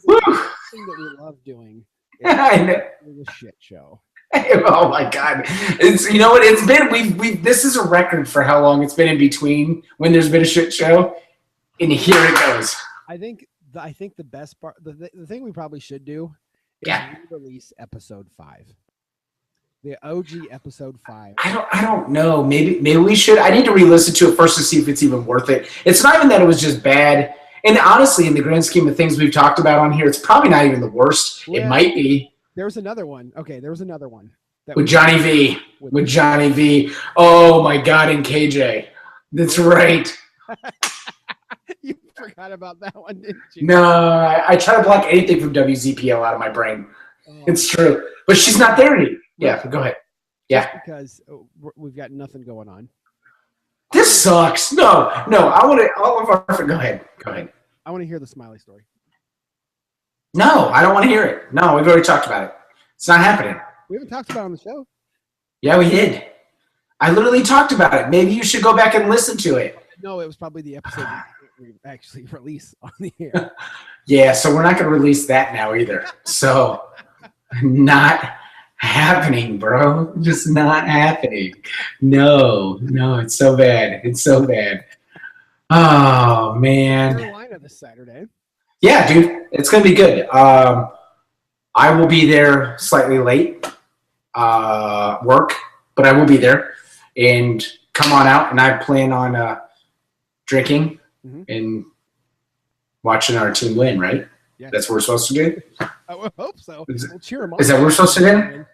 thing that we love doing is a shit show. Oh my God! It's you know what it's been. We this is a record for how long it's been in between when there's been a shit show, and here it goes. I think the best part, the thing we probably should do is release episode 5. The OG episode 5. I don't know. Maybe we should. I need to re-listen to it first to see if it's even worth it. It's not even that it was just bad. And honestly, in the grand scheme of things we've talked about on here, it's probably not even the worst. Yeah, it might be. There was another one. Okay, there was another one. With Johnny V. With Johnny V. Oh my God, and KJ. That's right. You forgot about that one, didn't you? No, I try to block anything from WZPL out of my brain. It's true. But she's not there anymore. Yeah, go ahead. Yeah. Just because we've got nothing going on. This sucks. No. I want to. All of our. Go ahead. I want to hear the Smiley story. No, I don't want to hear it. No, we've already talked about it. It's not happening. We haven't talked about it on the show. Yeah, we did. I literally talked about it. Maybe you should go back and listen to it. No, it was probably the episode we actually released on the air. Yeah, so we're not going to release that now either. So, not happening, bro. Just not happening. No, it's so bad. It's so bad. Oh, man. Carolina this Saturday. Yeah, dude. It's going to be good. I will be there slightly late, work, but I will be there. And come on out, and I plan on drinking and watching our team win, right? Yeah. That's what we're supposed to do? I would hope so. We'll cheer them on. Is that what we're supposed to do?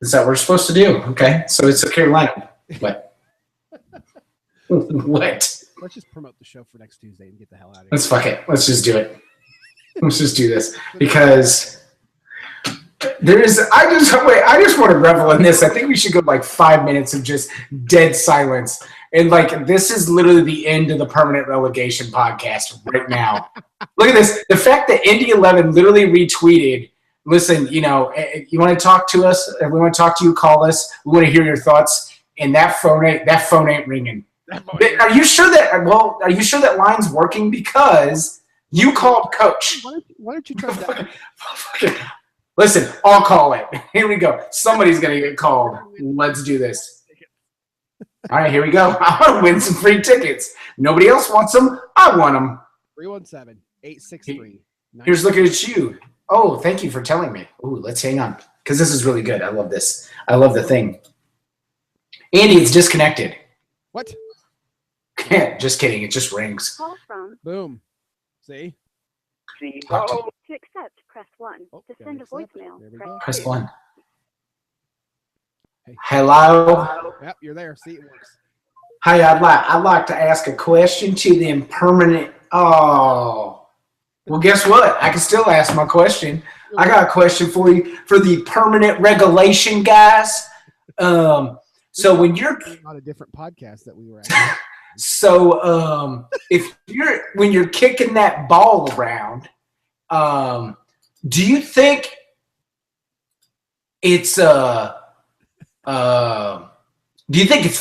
Is that what we're supposed to do? Okay. So it's a Carolina. What? What? Let's just promote the show for next Tuesday and get the hell out of here. Let's fuck it. Let's just do it. Let's just do this. Because I just want to revel in this. I think we should go like 5 minutes of just dead silence. And like, this is literally the end of the permanent relegation podcast right now. Look at this. The fact that Indy 11 literally retweeted listen, you want to talk to us? If we want to talk to you, call us. We want to hear your thoughts. And that phone ain't ringing. Are you sure that line's working? Because you called Coach. Why don't you try that? Listen, I'll call it. Here we go. Somebody's going to get called. Let's do this. All right, here we go. I want to win some free tickets. Nobody else wants them. I want them. 317-863. Here's looking at you. Oh, thank you for telling me. Ooh, let's hang on because this is really good. I love this. I love the thing. Andy, it's disconnected. What? Just kidding. It just rings. Call from. Boom. See? Oh, To accept, press 1. Oh, To gotta send a accept. voicemail, There we press go. Press 2. 1. Hey. Hello. Yep, you're there. See, it works. Hi, I'd like to ask a question to them permanent. Oh, well, guess what? I can still ask my question. I got a question for you for the permanent regulation guys. So when you're on a different podcast that we were at. So when you're kicking that ball around, do you think it's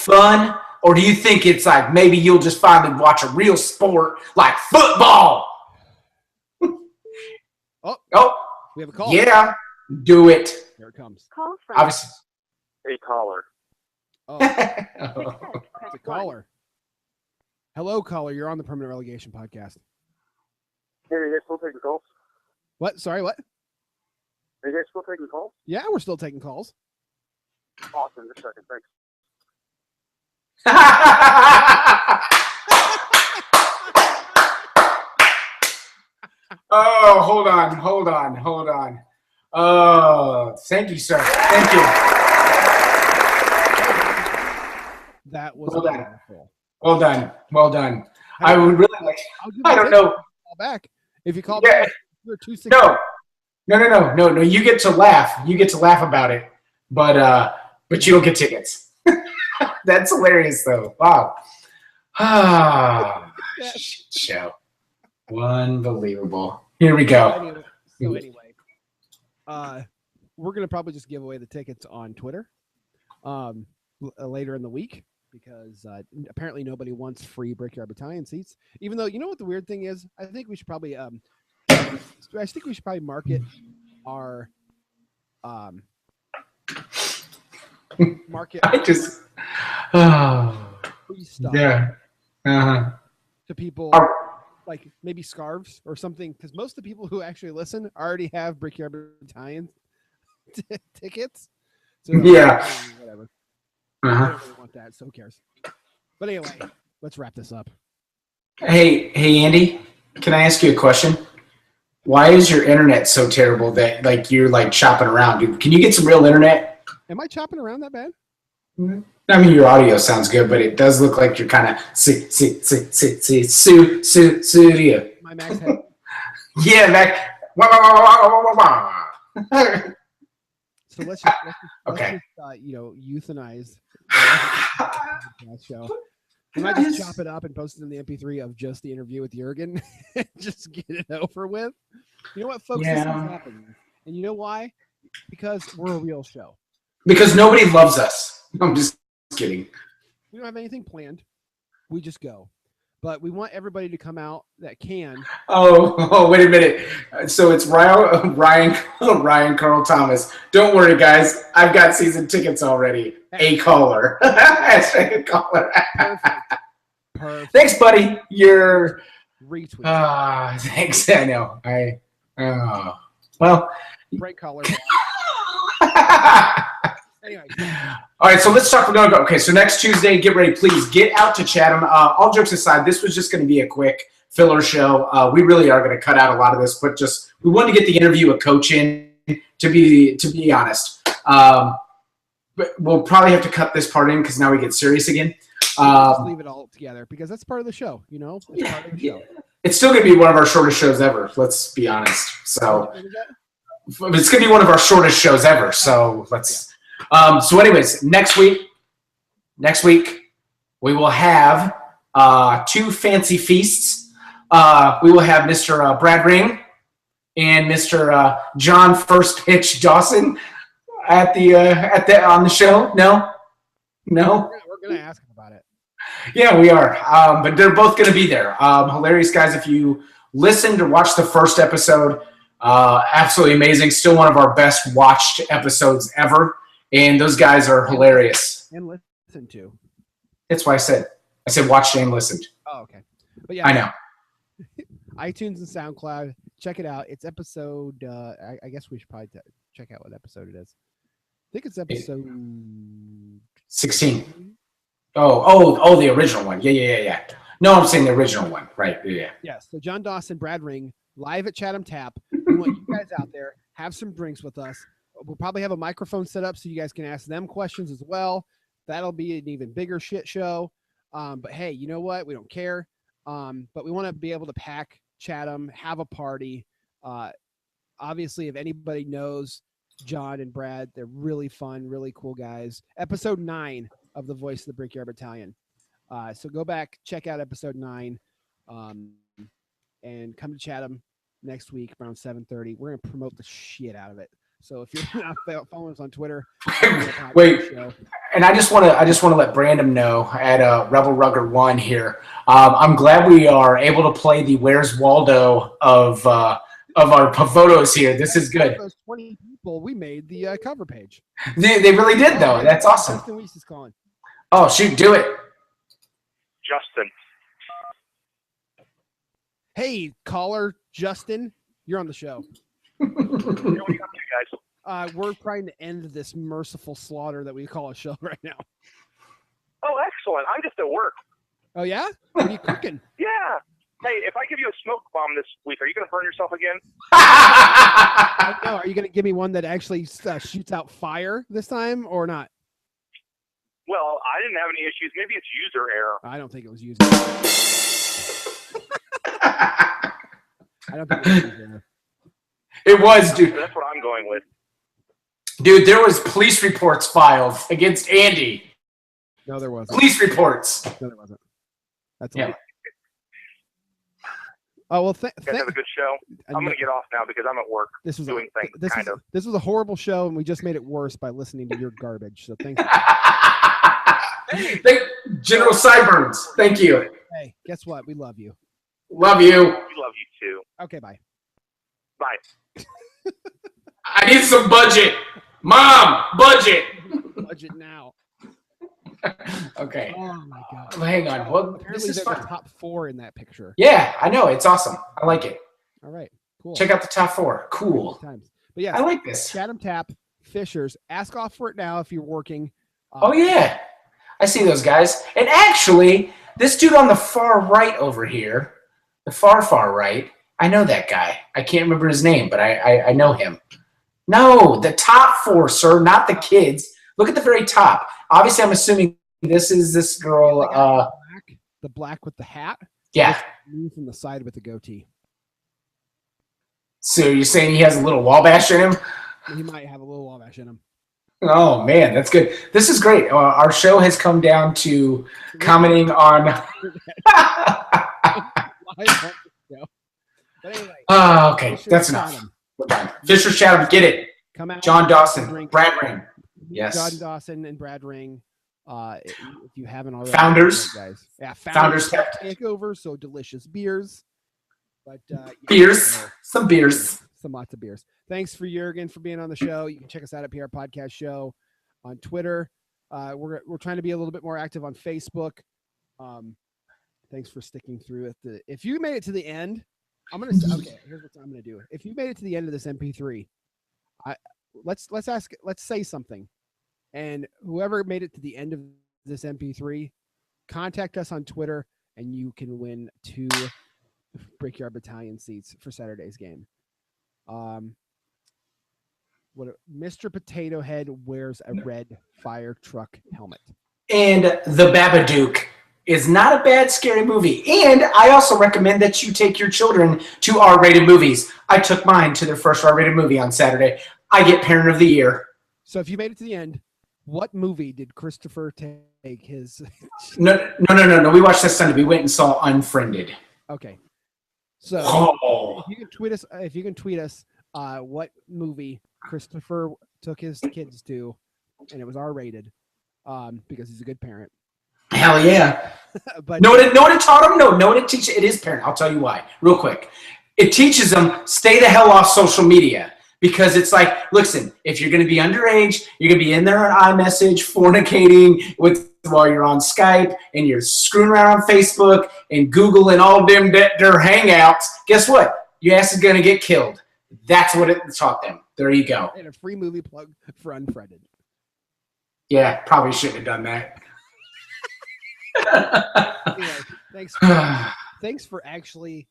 fun, or do you think it's like maybe you'll just finally watch a real sport like football? Oh, We have a call. yeah, do it. Here it comes. Call from. Obviously. hey, caller. Oh, To accept, it's press a 1. caller. Hello, caller. You're on the Permanent Relegation podcast. Hey, are you guys still taking calls? What? Sorry, what? Are you guys still taking calls? Yeah, we're still taking calls. Awesome. Just a second. Thanks. Oh, hold on. Oh, thank you, sir. Thank you. That was Well done. wonderful. Well done. I would really like. I don't know. Call back. If you call Yeah. back, you're 260. No. You get to laugh. You get to laugh about it, but you don't get tickets. That's hilarious, though. Wow. Ah, shit show. Unbelievable. Here we go. Anyway, we're gonna probably just give away the tickets on Twitter later in the week because apparently nobody wants free Brickyard Battalion seats. Even though, you know what the weird thing is, I think we should probably market our market I just. free stuff Yeah. Uh-huh. to people. Like maybe scarves or something, because most of the people who actually listen already have Brickyard Battalion tickets. So Yeah. whatever. Uh-huh. I don't really want that, so who cares? But anyway, let's wrap this up. Hey, Andy, can I ask you a question? Why is your internet so terrible that like you're like chopping around, dude? Can you get some real internet? Am I chopping around that bad? I mean, your audio sounds good, but it does look like you're kind of studio. My Max head. Yeah, Mac. So let's just Okay. euthanize the show. We might just chop it up and post it in the MP3 of just the interview with Juergen and just get it over with. You know what, folks? This is happening. And you know why? Because we're a real show. Because nobody loves us. I'm just kidding. We don't have anything planned. We just go. But we want everybody to come out that can. Oh, wait a minute. So it's Ryan Carl Thomas. Don't worry, guys. I've got season tickets already. A caller. A caller. Perfect. Thanks, buddy. You're retweet. Thanks. I know. Well. Break collar. Anyway. All right, so let's talk. Okay, so next Tuesday, get ready. Please get out to Chatham. All jokes aside, this was just going to be a quick filler show. We really are going to cut out a lot of this, but we wanted to get the interview with Coach in. To be honest, but we'll probably have to cut this part in because now we get serious again. Just leave it all together because that's part of the show. You know, it's part of the show. It's still going to be one of our shortest shows ever. Let's be honest. So it's going to be one of our shortest shows ever. So let's. So anyways, next week we will have 2 fancy feasts. We will have Mr. Brad Ring and Mr. John First Pitch Dawson at the on the show? No. We're gonna ask him about it. Yeah, we are. But they're both going to be there. Hilarious guys. If you listened or watched the first episode, absolutely amazing. Still one of our best watched episodes ever. And those guys are hilarious. And listened to. That's why I said watched and listened. Oh, okay. But yeah, I know. iTunes and SoundCloud. Check it out. It's episode. I guess we should probably check out what episode it is. I think it's episode 16. Oh, the original one. Yeah. No, I'm saying the original one. Right. Yeah. Yeah. So John Dawson, Brad Ring, live at Chatham Tap. We want you guys out there. Have some drinks with us. We'll probably have a microphone set up so you guys can ask them questions as well. That'll be an even bigger shit show. But hey, you know what? We don't care. But we want to be able to pack Chatham, have a party. Obviously, if anybody knows John and Brad, they're really fun, really cool guys. Episode 9 of the Voice of the Brickyard Battalion. So go back, check out episode 9, and come to Chatham next week around 7:30. We're gonna promote the shit out of it. So if you're not following us on Twitter, wait. And I just want to let Brandon know at Rebel Rugger 1 here. I'm glad we are able to play the Where's Waldo of our photos here. This is good. Those 20 people, we made the cover page. They really did, though. That's awesome. Justin Weiss is calling. Oh, shoot, do it. Justin. Hey, caller Justin, you're on the show. What are you up to, guys? We're trying to end this merciful slaughter that we call a show right now. Oh, excellent. I'm just at work. Oh, yeah? What are you cooking? Yeah. Hey, if I give you a smoke bomb this week, are you going to burn yourself again? I know. Are you going to give me one that actually shoots out fire this time or not? Well, I didn't have any issues. Maybe it's user error. I don't think it was user I don't think it was user error. It was, dude. That's what I'm going with. Dude, there was police reports filed against Andy. No, there wasn't. Police reports. No, there wasn't. That's a lie. Oh, well, You guys have a good show. I'm going to get off now because I'm at work doing things, This was a horrible show, and we just made it worse by listening to your garbage. So thank you. General Sideburns, thank you. Hey, guess what? We love you. Love you. We love you, too. Okay, bye. Bye. I need some budget. Mom, budget. Budget now. Okay. Oh, my God. Hang on. Well, Apparently this is there's fun. a top 4 in that picture. Yeah, I know. It's awesome. I like it. All right. Cool. Check out the top 4. Cool. Times. But yeah, I like this. Chatham Tap, Fishers. Ask off for it now if you're working. Oh, yeah. I see those guys. And actually, this dude on the far right over here, the far right, I know that guy. I can't remember his name, but I know him. No, the top 4, sir, not the kids. Look at the very top. Obviously, I'm assuming this is this girl. The black with the hat. Yeah. Me from the side with the goatee. So you're saying he has a little Wabash in him? He might have a little Wabash in him. Oh, man, that's good. This is great. Our show has come down to commenting on. But anyway, okay, that's enough. Chatham. We're done. Fisher's Chatham, get it. Come out. John Dawson, Drink. Brad Ring. Yes. John Dawson and Brad Ring. If you haven't already. Founders. Guys. Yeah, Founders takeover. So delicious beers. But beers. Some beers. Some lots of beers. Thanks for Juergen for being on the show. You can check us out at PR Podcast Show on Twitter. We're trying to be a little bit more active on Facebook. Thanks for sticking through it. If you made it to the end, here's what I'm gonna do. If you made it to the end of this MP3, let's say something, and whoever made it to the end of this MP3, contact us on Twitter, and you can win 2 Brickyard Battalion seats for Saturday's game. Mr. Potato Head wears a red fire truck helmet. And The Babadook is not a bad, scary movie. And I also recommend that you take your children to R-rated movies. I took mine to their first R-rated movie on Saturday. I get Parent of the Year. So if you made it to the end, what movie did Christopher take his? No. We watched this Sunday. We went and saw Unfriended. Okay. So if you can tweet us what movie Christopher took his kids to, and it was R-rated, because he's a good parent. Hell yeah. But know what it taught them? No, know what it teaches? It is parent. I'll tell you why. Real quick. It teaches them stay the hell off social media. Because it's like, listen, if you're going to be underage, you're going to be in there on iMessage, fornicating while you're on Skype, and you're screwing around on Facebook and Google and all them their hangouts. Guess what? Your ass is going to get killed. That's what it taught them. There you go. And a free movie plug for Unfriended. Yeah, probably shouldn't have done that. Anyway, thanks for actually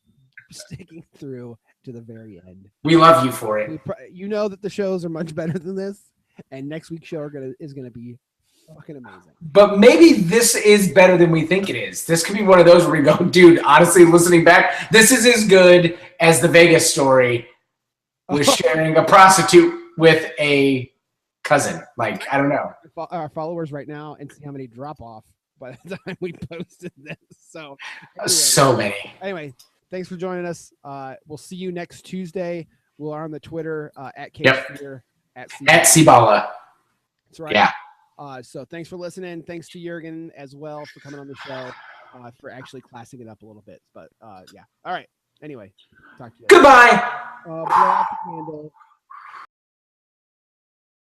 sticking through to the very end. We love you for it. You know that the shows are much better than this, and next week's show is gonna be fucking amazing. But maybe this is better than we think it is. This could be one of those where we go, dude, honestly, listening back, this is as good as the Vegas story with sharing a prostitute with a cousin. Like, I don't know. Our followers right now and see how many drop off by the time we posted this. So anyway, so many. Anyway, thanks for joining us. We'll see you next Tuesday. We're on the Twitter at Yep. at Cibala. That's right. Yeah. So thanks for listening. Thanks to Juergen as well for coming on the show, for actually classing it up a little bit. But yeah. All right. Anyway, talk to you. Goodbye. Blow out the candle.